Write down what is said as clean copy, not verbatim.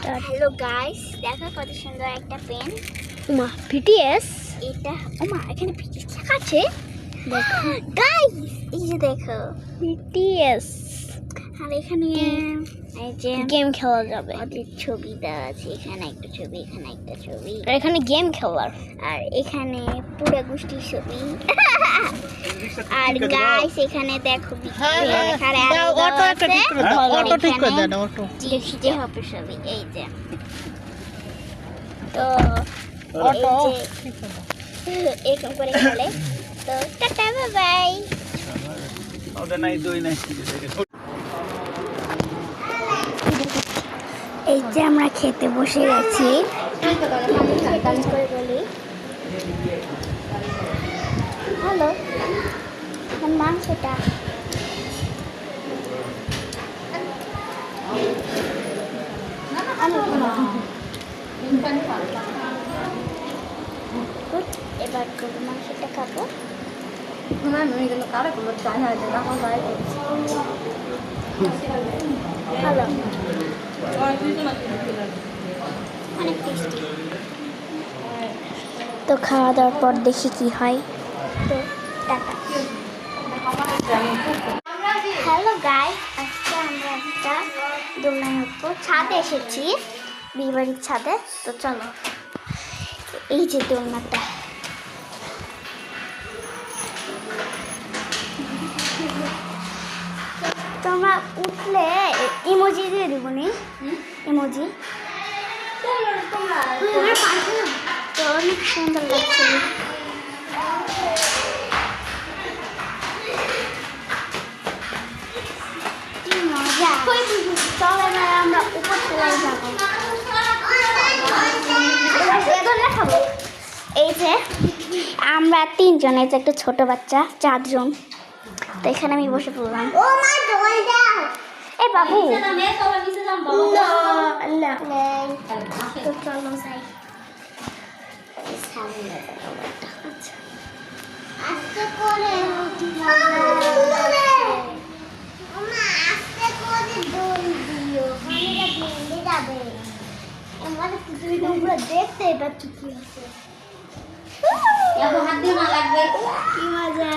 Hello guys, দেখো কত সুন্দর একটা পেন। ওমা বিটিএস এটা ওমা এখানে বিটিএস লেখা আছে। দেখো গাইস, এই যে দেখো বিটিএস আর এখানে এই যে গেম খেলা যাবে। ওদের ছবি দেওয়া আছে, এখানে একটা ছবি, এখানে একটা ছবি, আর এখানে গেম খেলার আর এখানে পুরো গোষ্ঠীর ছবি। আর গাইস এখানে দেখো দেখতে হবে ছবি। এই যে তো এরকম করে খেলে। তো টাটা বাই বাই। এই যে আমরা খেতে বসে গেছি। হ্যালো, মাংসটা এবার গরু মাংসটা খাবো। ভালো, অনেক টেস্টি। তো খাওয়া দাওয়ার পর দেখি কি হয়। তো টাটা। হ্যালো গাইস, আজকে আমরা একটা দোলনার উপর ছাদে এসেছি, বিয়েবাড়ির ছাদে। তো চলো, এই যে দোলনাটা, তোমরা উঠলে ইমোজি দিয়ে দিব নি, ইমোজি তো অনেক সুন্দর লাগছে। মজা, চলে না আমরা উপর চলে যাবো। খাবো। এই যে আমরা তিনজন, এই যে একটা ছোট বাচ্চা, চারজন। তো এখানে আমি বসে পড়লাম। এ বাবু তো চলো যাই। আস্তে করে দেখতে পাচ্ছ কি আছে, কি মজা।